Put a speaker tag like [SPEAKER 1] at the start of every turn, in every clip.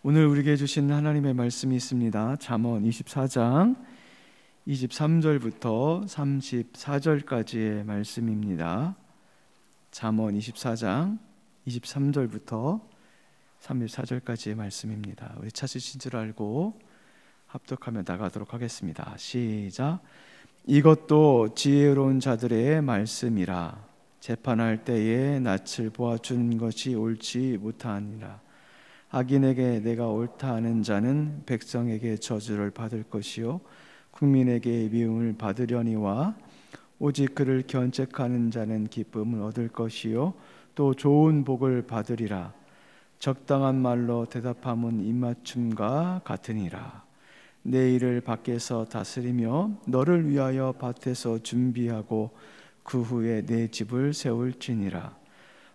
[SPEAKER 1] 오늘 우리에게 주신 하나님의 말씀이 있습니다. 잠언 24장 23절부터 34절까지의 말씀입니다. 잠언 24장 23절부터 34절까지의 말씀입니다. 우리 찾으신 줄 알고 합독하며 나가도록 하겠습니다. 시작. 이것도 지혜로운 자들의 말씀이라. 재판할 때에 낯을 보아주는 것이 옳지 못하니라. 악인에게 내가 옳다 하는 자는 백성에게 저주를 받을 것이요 국민에게 미움을 받으려니와 오직 그를 견책하는 자는 기쁨을 얻을 것이요 또 좋은 복을 받으리라. 적당한 말로 대답함은 입맞춤과 같으니라. 내 일을 밖에서 다스리며 너를 위하여 밭에서 준비하고 그 후에 내 집을 세울지니라.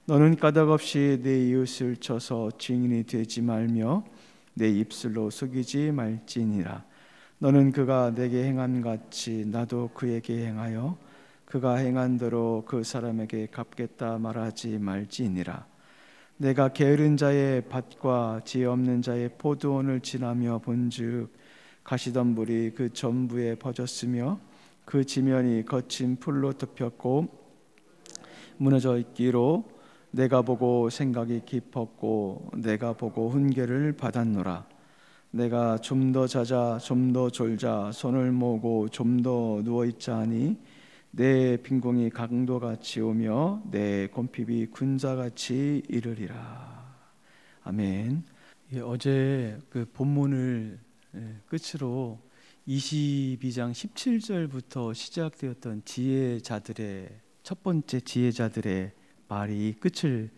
[SPEAKER 1] 너는 까닭없이 내 이웃을 쳐서 증인이 되지 말며 내 입술로 속이지 말지니라. 너는 그가 내게 행한 같이 나도 그에게 행하여 그가 행한 대로 그 사람에게 갚겠다 말하지 말지니라. 내가 게으른 자의 밭과 지혜 없는 자의 포도원을 지나며 본즉 가시덤불이 그 전부에 퍼졌으며 그 지면이 거친 풀로 덮였고 무너져 있기로 내가 보고 생각이 깊었고 내가 보고 훈계를 받았노라. 내가 좀 더 자자 좀 더 졸자 손을 모으고 좀 더 누워있자 하니 내 빈공이 강도같이 오며 내 곰핍이 군자같이 이르리라. 아멘. 어제 그 본문을 끝으로 22장 17절부터 시작되었던 지혜자들의 첫 번째 지혜자들의 말이 끝을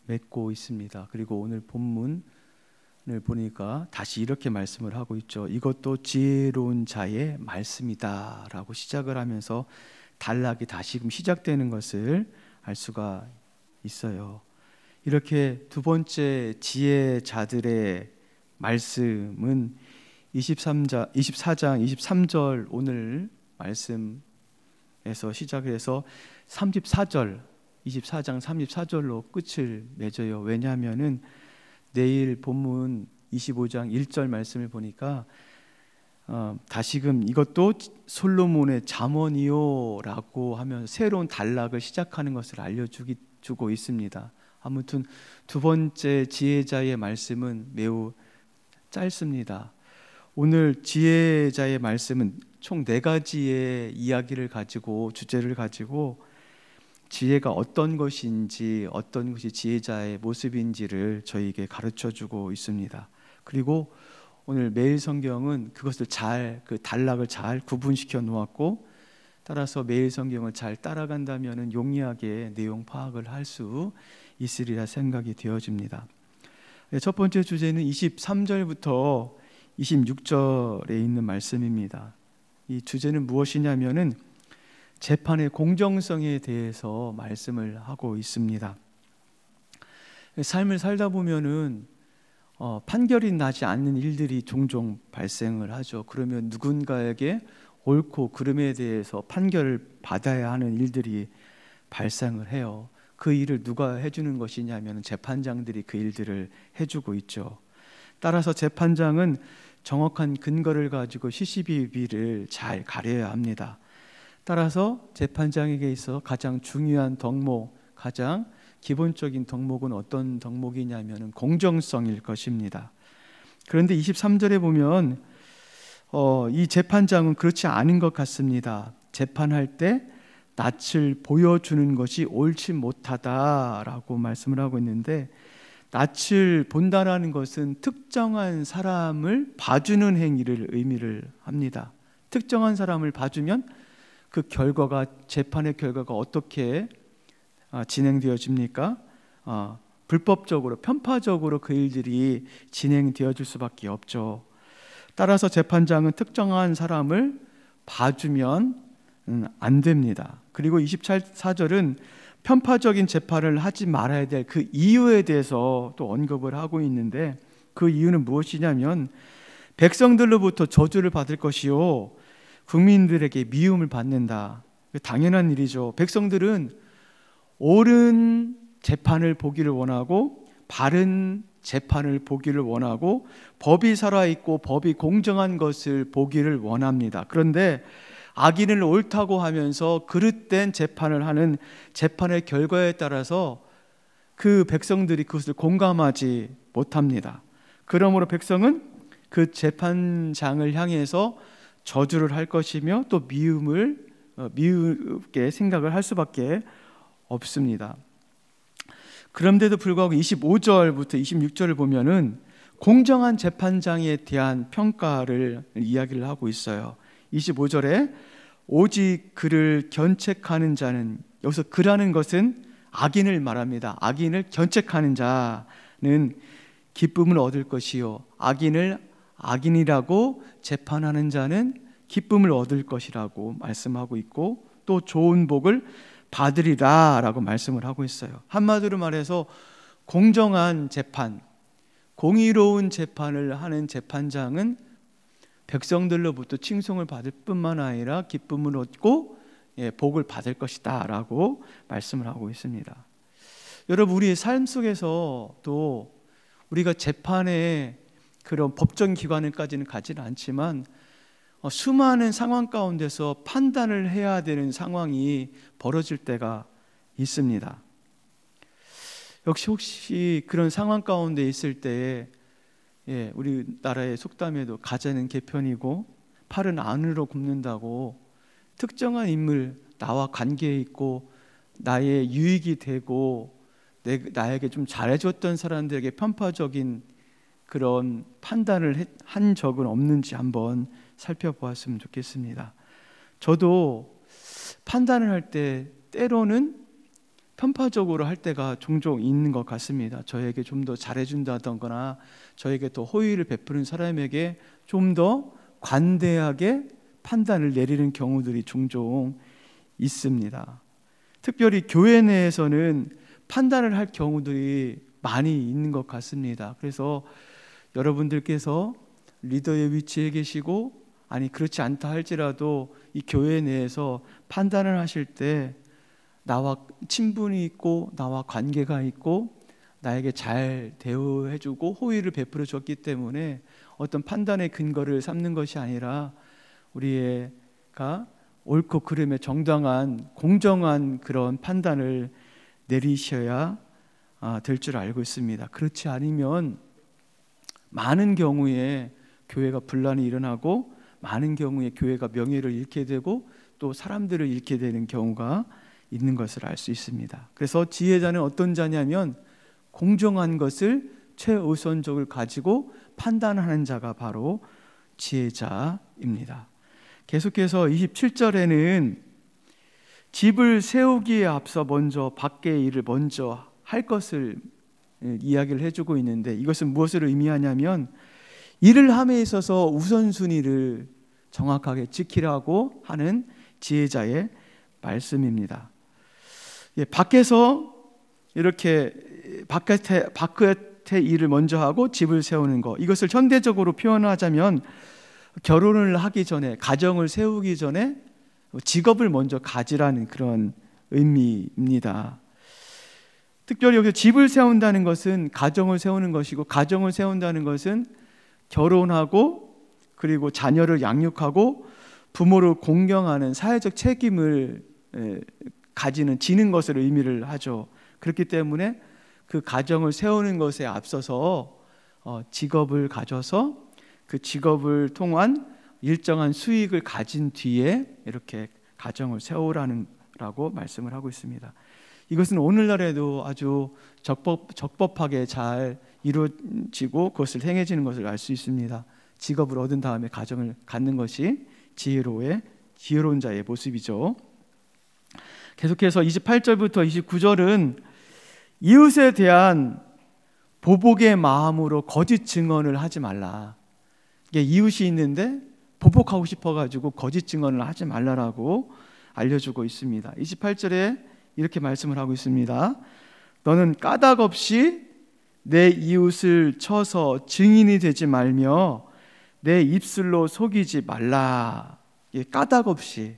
[SPEAKER 1] 맺고 있습니다. 그리고 오늘 본문을 보니까 다시 이렇게 말씀을 하고 있죠. 이것도 지혜로운 자의 말씀이다 라고 시작을 하면서 단락이 다시금 시작되는 것을 알 수가 있어요. 이렇게 두 번째 지혜자들의 말씀은 24장 23절 오늘 말씀에서 시작을 해서 24장 34절로 끝을 맺어요. 왜냐하면은 내일 본문 25장 1절 말씀을 보니까 다시금 이것도 솔로몬의 잠언이요 라고 하면서 새로운 단락을 시작하는 것을 알려주고 있습니다. 아무튼 두 번째 지혜자의 말씀은 매우 짧습니다. 오늘 지혜자의 말씀은 총 4가지의 이야기를 가지고 주제를 가지고 지혜가 어떤 것인지 어떤 것이 지혜자의 모습인지를 저희에게 가르쳐주고 있습니다. 그리고 오늘 매일 성경은 그것을 그 단락을 잘 구분시켜 놓았고 따라서 매일 성경을 잘 따라간다면 용이하게 내용 파악을 할 수 있으리라 생각이 되어집니다. 첫 번째 주제는 23절부터 26절에 있는 말씀입니다. 이 주제는 무엇이냐면은 재판의 공정성에 대해서 말씀을 하고 있습니다. 삶을 살다 보면은 판결이 나지 않는 일들이 종종 발생을 하죠. 그러면 누군가에게 옳고 그름에 대해서 판결을 받아야 하는 일들이 발생을 해요. 그 일을 누가 해주는 것이냐면 재판장들이 그 일들을 해주고 있죠. 따라서 재판장은 정확한 근거를 가지고 시시비비를 잘 가려야 합니다. 따라서 재판장에게 있어 가장 중요한 덕목, 가장 기본적인 덕목은 어떤 덕목이냐면 공정성일 것입니다. 그런데 23절에 보면 이 재판장은 그렇지 않은 것 같습니다. 재판할 때 낯을 보여주는 것이 옳지 못하다라고 말씀을 하고 있는데, 낯을 본다라는 것은 특정한 사람을 봐주는 행위를 의미를 합니다. 특정한 사람을 봐주면 그 결과가, 재판의 결과가 어떻게 진행되어집니까? 불법적으로, 편파적으로 그 일들이 진행되어질 수밖에 없죠. 따라서 재판장은 특정한 사람을 봐주면 안 됩니다. 그리고 24절은 편파적인 재판을 하지 말아야 될 그 이유에 대해서 또 언급을 하고 있는데, 그 이유는 무엇이냐면 백성들로부터 저주를 받을 것이요 국민들에게 미움을 받는다. 당연한 일이죠. 백성들은 옳은 재판을 보기를 원하고 바른 재판을 보기를 원하고 법이 살아있고 법이 공정한 것을 보기를 원합니다. 그런데 악인을 옳다고 하면서 그릇된 재판을 하는 재판의 결과에 따라서 그 백성들이 그것을 공감하지 못합니다. 그러므로 백성은 그 재판장을 향해서 저주를 할 것이며 또 미흡게 생각을 할 수밖에 없습니다. 그런데도 불구하고 25절부터 26절을 보면은 공정한 재판장에 대한 평가를 이야기를 하고 있어요. 25절에 오직 그를 견책하는 자는, 여기서 그라는 것은 악인을 말합니다. 악인을 견책하는 자는 기쁨을 얻을 것이요 악인을 악인이라고 재판하는 자는 기쁨을 얻을 것이라고 말씀하고 있고 또 좋은 복을 받으리라 라고 말씀을 하고 있어요. 한마디로 말해서 공정한 재판, 공의로운 재판을 하는 재판장은 백성들로부터 칭송을 받을 뿐만 아니라 기쁨을 얻고 복을 받을 것이다 라고 말씀을 하고 있습니다. 여러분, 우리의 삶 속에서도 우리가 재판의 그런 법정 기관을까지는 가지는 않지만 수많은 상황 가운데서 판단을 해야 되는 상황이 벌어질 때가 있습니다. 역시 혹시 그런 상황 가운데 있을 때에 우리나라의 속담에도 가재는 개편이고 팔은 안으로 굽는다고 특정한 인물, 나와 관계에 있고 나의 유익이 되고 나에게 좀 잘해줬던 사람들에게 편파적인 그런 판단을 한 적은 없는지 한번 살펴보았으면 좋겠습니다. 저도 판단을 할 때 때로는 편파적으로 할 때가 종종 있는 것 같습니다. 저에게 좀 더 잘해준다던가 저에게 더 호의를 베푸는 사람에게 좀 더 관대하게 판단을 내리는 경우들이 종종 있습니다. 특별히 교회 내에서는 판단을 할 경우들이 많이 있는 것 같습니다. 그래서 여러분들께서 리더의 위치에 계시고 아니 그렇지 않다 할지라도 이 교회 내에서 판단을 하실 때 나와 친분이 있고 나와 관계가 있고 나에게 잘 대우해주고 호의를 베풀어 줬기 때문에 어떤 판단의 근거를 삼는 것이 아니라 우리가 옳고 그름의 정당한 공정한 그런 판단을 내리셔야 될 줄 알고 있습니다. 그렇지 않으면 많은 경우에 교회가 분란이 일어나고 많은 경우에 교회가 명예를 잃게 되고 또 사람들을 잃게 되는 경우가 있는 것을 알 수 있습니다. 그래서 지혜자는 어떤 자냐면 공정한 것을 최우선적으로 가지고 판단하는 자가 바로 지혜자입니다. 계속해서 27절에는 집을 세우기에 앞서 먼저 밖의 일을 먼저 할 것을 이야기를 해주고 있는데 이것은 무엇을 의미하냐면 일을 함에 있어서 우선순위를 정확하게 지키라고 하는 지혜자의 말씀입니다. 밖에서 이렇게 바깥의 일을 먼저 하고 집을 세우는 것, 이것을 현대적으로 표현하자면 결혼을 하기 전에, 가정을 세우기 전에 직업을 먼저 가지라는 그런 의미입니다. 특별히 여기 집을 세운다는 것은 가정을 세우는 것이고, 가정을 세운다는 것은 결혼하고 그리고 자녀를 양육하고 부모를 공경하는 사회적 책임을 지는 것을 의미를 하죠. 그렇기 때문에 그 가정을 세우는 것에 앞서서 직업을 가져서 그 직업을 통한 일정한 수익을 가진 뒤에 이렇게 가정을 세우라고 말씀을 하고 있습니다. 이것은 오늘날에도 아주 적법하게 잘 이루어지고 그것을 행해지는 것을 알 수 있습니다. 직업을 얻은 다음에 가정을 갖는 것이 지혜로운 자의 모습이죠. 계속해서 28절부터 29절은 이웃에 대한 보복의 마음으로 거짓 증언을 하지 말라. 이게 이웃이 있는데 보복하고 싶어가지고 거짓 증언을 하지 말라라고 알려주고 있습니다. 28절에 이렇게 말씀을 하고 있습니다. 너는 까닭 없이 내 이웃을 쳐서 증인이 되지 말며 내 입술로 속이지 말라. 까닭 없이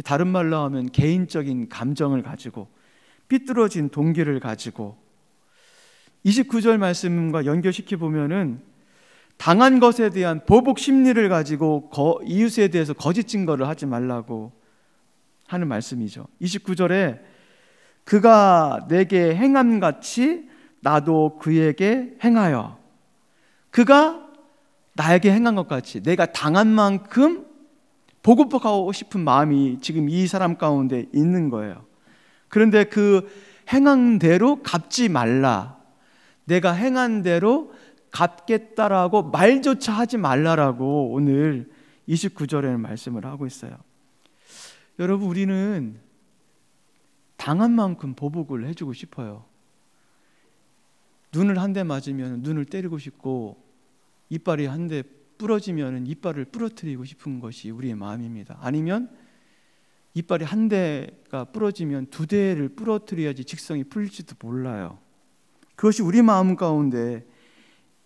[SPEAKER 1] 다른 말로 하면 개인적인 감정을 가지고 삐뚤어진 동기를 가지고 29절 말씀과 연결시켜 보면은 당한 것에 대한 보복 심리를 가지고 이웃에 대해서 거짓 증거를 하지 말라고 하는 말씀이죠. 29절에 그가 내게 행함 같이 나도 그에게 행하여, 그가 나에게 행한 것 같이 내가 당한 만큼 보복하고 싶은 마음이 지금 이 사람 가운데 있는 거예요. 그런데 그 행한 대로 갚지 말라, 내가 행한 대로 갚겠다라고 말조차 하지 말라라고 오늘 29절에는 말씀을 하고 있어요. 여러분, 우리는 당한 만큼 보복을 해주고 싶어요. 눈을 한 대 맞으면 눈을 때리고 싶고, 이빨이 한 대 부러지면 이빨을 부러뜨리고 싶은 것이 우리의 마음입니다. 아니면 이빨이 한 대가 부러지면 두 대를 부러뜨려야지 직성이 풀릴지도 몰라요. 그것이 우리 마음 가운데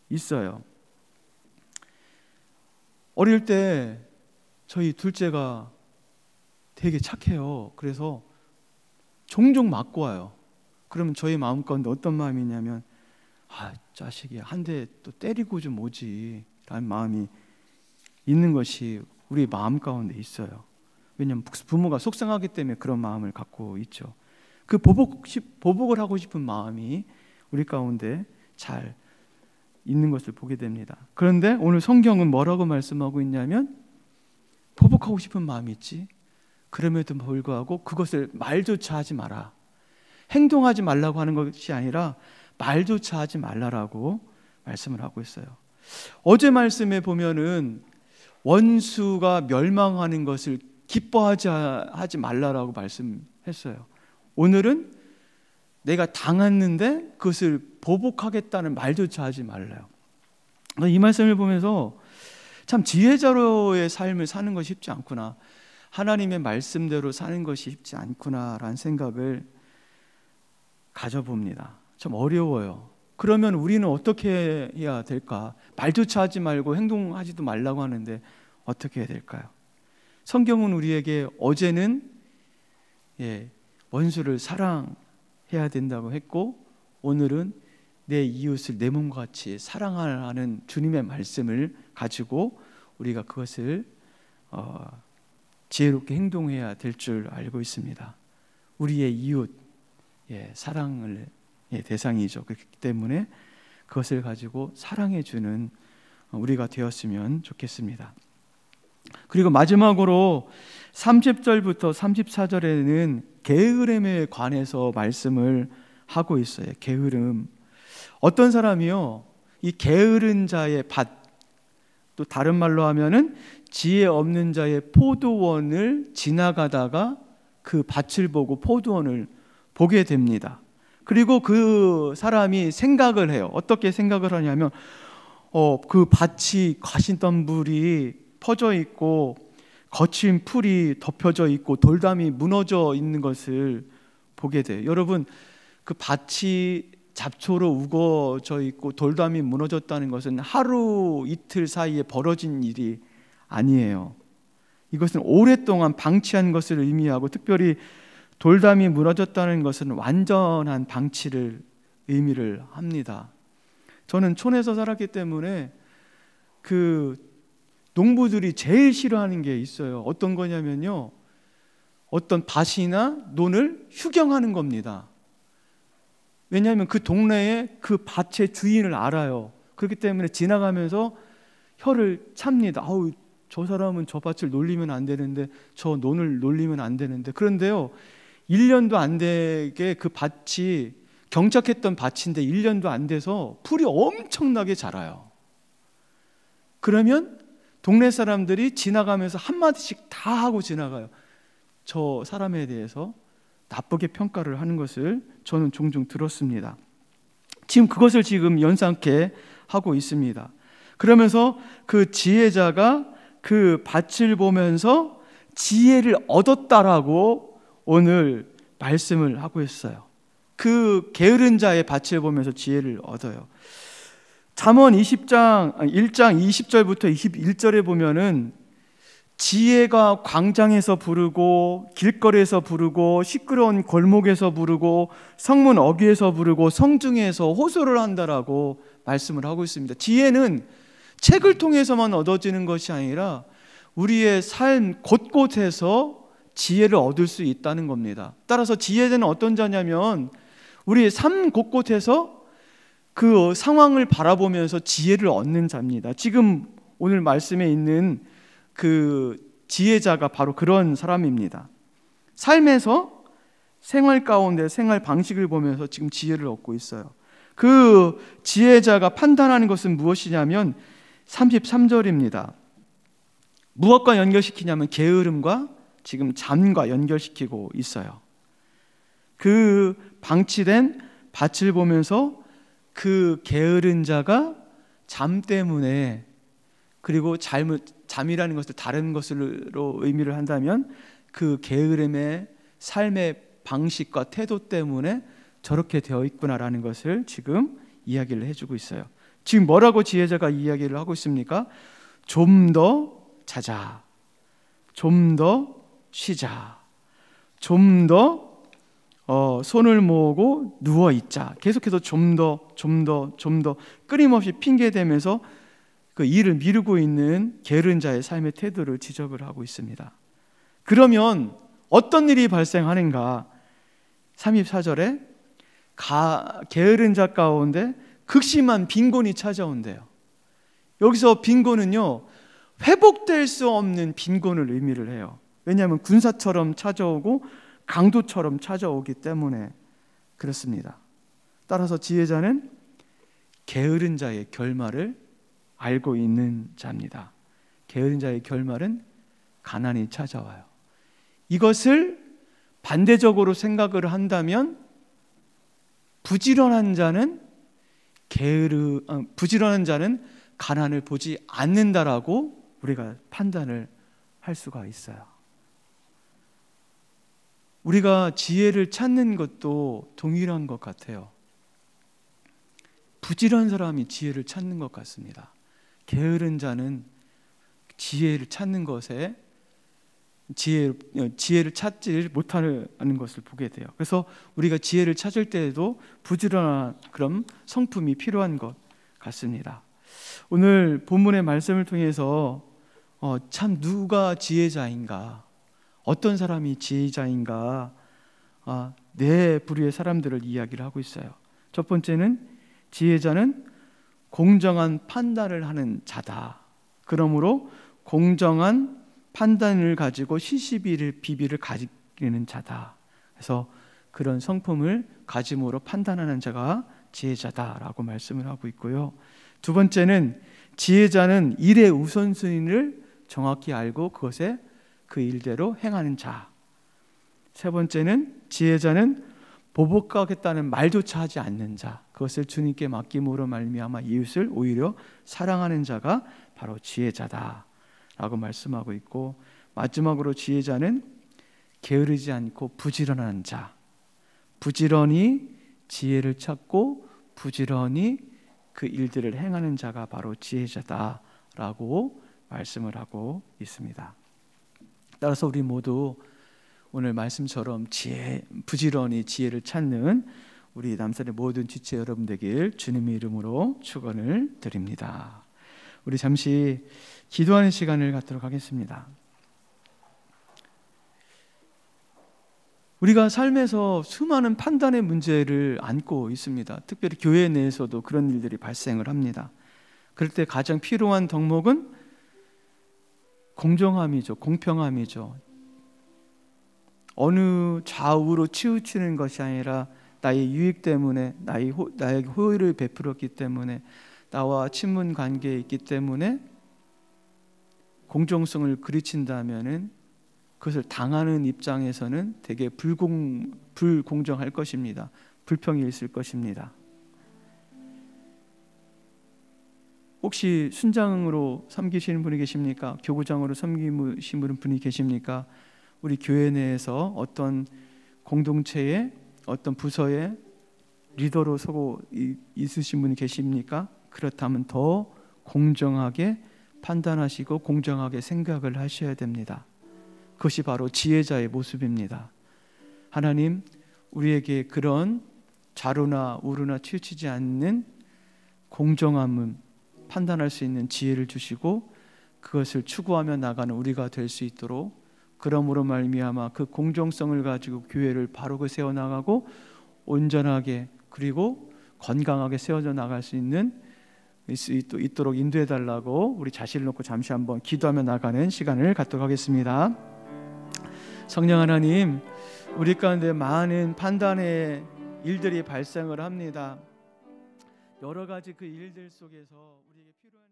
[SPEAKER 1] 있어요. 어릴 때 저희 둘째가 되게 착해요. 그래서 종종 맞고 와요. 그러면 저희 마음 가운데 어떤 마음이 있냐면, 자식이 한 대 또 때리고 좀 오지 라는 마음이 있는 것이 우리 마음 가운데 있어요. 왜냐하면 부모가 속상하기 때문에 그런 마음을 갖고 있죠. 그 보복을 하고 싶은 마음이 우리 가운데 잘 있는 것을 보게 됩니다. 그런데 오늘 성경은 뭐라고 말씀하고 있냐면, 보복하고 싶은 마음이 있지, 그럼에도 불구하고 그것을 말조차 하지 마라, 행동하지 말라고 하는 것이 아니라 말조차 하지 말라라고 말씀을 하고 있어요. 어제 말씀에 보면은 원수가 멸망하는 것을 기뻐하지 말라라고 말씀했어요. 오늘은 내가 당했는데 그것을 보복하겠다는 말조차 하지 말라요. 이 말씀을 보면서 참 지혜자로의 삶을 사는 것이 쉽지 않구나, 하나님의 말씀대로 사는 것이 쉽지 않구나라는 생각을 가져봅니다. 참 어려워요. 그러면 우리는 어떻게 해야 될까? 말조차 하지 말고 행동하지도 말라고 하는데 어떻게 해야 될까요? 성경은 우리에게 어제는 원수를 사랑해야 된다고 했고, 오늘은 내 이웃을 내 몸과 같이 사랑하라는 주님의 말씀을 가지고 우리가 그것을 지혜롭게 행동해야 될 줄 알고 있습니다. 우리의 이웃, 사랑을 대상이죠. 그렇기 때문에 그것을 가지고 사랑해 주는 우리가 되었으면 좋겠습니다. 그리고 마지막으로 30절부터 34절에는 게으름에 관해서 말씀을 하고 있어요. 게으름. 어떤 사람이요, 이 게으른 자의 밭, 또 다른 말로 하면은 지혜 없는 자의 포도원을 지나가다가 그 밭을 보고 포도원을 보게 됩니다. 그리고 그 사람이 생각을 해요. 어떻게 생각을 하냐면, 그 밭이 가시덤불이 퍼져 있고 거친 풀이 덮여져 있고 돌담이 무너져 있는 것을 보게 돼요. 여러분, 그 밭이 잡초로 우거져 있고 돌담이 무너졌다는 것은 하루 이틀 사이에 벌어진 일이 아니에요. 이것은 오랫동안 방치한 것을 의미하고, 특별히 돌담이 무너졌다는 것은 완전한 방치를 의미를 합니다. 저는 촌에서 살았기 때문에 그 농부들이 제일 싫어하는 게 있어요. 어떤 거냐면요, 어떤 밭이나 논을 휴경하는 겁니다. 왜냐하면 그 동네에 그 밭의 주인을 알아요. 그렇기 때문에 지나가면서 혀를 찹니다. 아우, 저 사람은 저 밭을 놀리면 안 되는데, 저 논을 놀리면 안 되는데. 그런데요, 1년도 안 되게 그 밭이 경작했던 밭인데 1년도 안 돼서 풀이 엄청나게 자라요. 그러면 동네 사람들이 지나가면서 한마디씩 다 하고 지나가요. 저 사람에 대해서 나쁘게 평가를 하는 것을 저는 종종 들었습니다. 지금 그것을 지금 연상케 하고 있습니다. 그러면서 그 지혜자가 그 밭을 보면서 지혜를 얻었다라고 오늘 말씀을 하고 있어요. 그 게으른 자의 밭을 보면서 지혜를 얻어요. 잠언 1장 20절부터 21절에 보면은 지혜가 광장에서 부르고 길거리에서 부르고 시끄러운 골목에서 부르고 성문 어귀에서 부르고 성중에서 호소를 한다라고 말씀을 하고 있습니다. 지혜는 책을 통해서만 얻어지는 것이 아니라 우리의 삶 곳곳에서 지혜를 얻을 수 있다는 겁니다. 따라서 지혜자는 어떤 자냐면 우리의 삶 곳곳에서 그 상황을 바라보면서 지혜를 얻는 자입니다. 지금 오늘 말씀에 있는 그 지혜자가 바로 그런 사람입니다. 삶에서 생활 가운데 생활 방식을 보면서 지금 지혜를 얻고 있어요. 그 지혜자가 판단하는 것은 무엇이냐면 33절입니다. 무엇과 연결시키냐면 게으름과 지금 잠과 연결시키고 있어요. 그 방치된 밭을 보면서 그 게으른 자가 잠 때문에, 그리고 잠이라는 것을 다른 것으로 의미를 한다면 그 게으름의 삶의 방식과 태도 때문에 저렇게 되어 있구나라는 것을 지금 이야기를 해주고 있어요. 지금 뭐라고 지혜자가 이야기를 하고 있습니까? 좀 더 자자, 좀 더 쉬자, 좀 더 손을 모으고 누워 있자. 계속해서 좀 더 끊임없이 핑계대면서 그 일을 미루고 있는 게으른 자의 삶의 태도를 지적을 하고 있습니다. 그러면 어떤 일이 발생하는가? 34절에 게으른 자 가운데 극심한 빈곤이 찾아온대요. 여기서 빈곤은요, 회복될 수 없는 빈곤을 의미를 해요. 왜냐하면 군사처럼 찾아오고 강도처럼 찾아오기 때문에 그렇습니다. 따라서 지혜자는 게으른 자의 결말을 알고 있는 자입니다. 게으른 자의 결말은 가난이 찾아와요. 이것을 반대적으로 생각을 한다면 부지런한 자는 가난을 보지 않는다라고 우리가 판단을 할 수가 있어요. 우리가 지혜를 찾는 것도 동일한 것 같아요. 부지런한 사람이 지혜를 찾는 것 같습니다. 게으른 자는 지혜를 찾는 것에 지혜를 찾지 못하는 것을 보게 돼요. 그래서 우리가 지혜를 찾을 때에도 부지런한 그런 성품이 필요한 것 같습니다. 오늘 본문의 말씀을 통해서 참 누가 지혜자인가, 어떤 사람이 지혜자인가, 네 부류의 사람들을 이야기를 하고 있어요. 첫 번째는 지혜자는 공정한 판단을 하는 자다. 그러므로 공정한 판단을 가지고 시시비비를 가지는 자다. 그래서 그런 성품을 가짐으로 판단하는 자가 지혜자다라고 말씀을 하고 있고요. 두 번째는 지혜자는 일의 우선순위를 정확히 알고 그것에 그 일대로 행하는 자. 세 번째는 지혜자는 보복하겠다는 말조차 하지 않는 자, 그것을 주님께 맡김으로 말미암아 이웃을 오히려 사랑하는 자가 바로 지혜자다라고 말씀하고 있고, 마지막으로 지혜자는 게으르지 않고 부지런한 자, 부지런히 지혜를 찾고 부지런히 그 일들을 행하는 자가 바로 지혜자다라고 말씀을 하고 있습니다. 따라서 우리 모두 오늘 말씀처럼 부지런히 지혜를 찾는 우리 남산의 모든 지체 여러분 되길 주님의 이름으로 축원을 드립니다. 우리 잠시 기도하는 시간을 갖도록 하겠습니다. 우리가 삶에서 수많은 판단의 문제를 안고 있습니다. 특별히 교회 내에서도 그런 일들이 발생을 합니다. 그럴 때 가장 필요한 덕목은 공정함이죠. 공평함이죠. 어느 좌우로 치우치는 것이 아니라 나의 유익 때문에, 나에게 호의를 베풀었기 때문에, 나와 친분 관계에 있기 때문에 공정성을 그르친다면은 그것을 당하는 입장에서는 되게 불공정할 것입니다. 불평이 있을 것입니다. 혹시 순장으로 섬기시는 분이 계십니까? 교구장으로 섬기시는 분이 계십니까? 우리 교회 내에서 어떤 공동체에, 어떤 부서에 리더로 서고 있으신 분이 계십니까? 그렇다면 더 공정하게 판단하시고 공정하게 생각을 하셔야 됩니다. 그것이 바로 지혜자의 모습입니다. 하나님, 우리에게 그런 좌로나 우로나 치우치지 않는 공정함을 판단할 수 있는 지혜를 주시고 그것을 추구하며 나가는 우리가 될 수 있도록, 그러므로 말미암아 그 공정성을 가지고 교회를 바르게 세워나가고 온전하게 그리고 건강하게 세워져 나갈 수 있도록 인도해 달라고 우리 자신을 놓고 잠시 한번 기도하며 나가는 시간을 갖도록 하겠습니다. 성령 하나님, 우리 가운데 많은 판단의 일들이 발생을 합니다. 여러 가지 그 일들 속에서 우리에게 필요한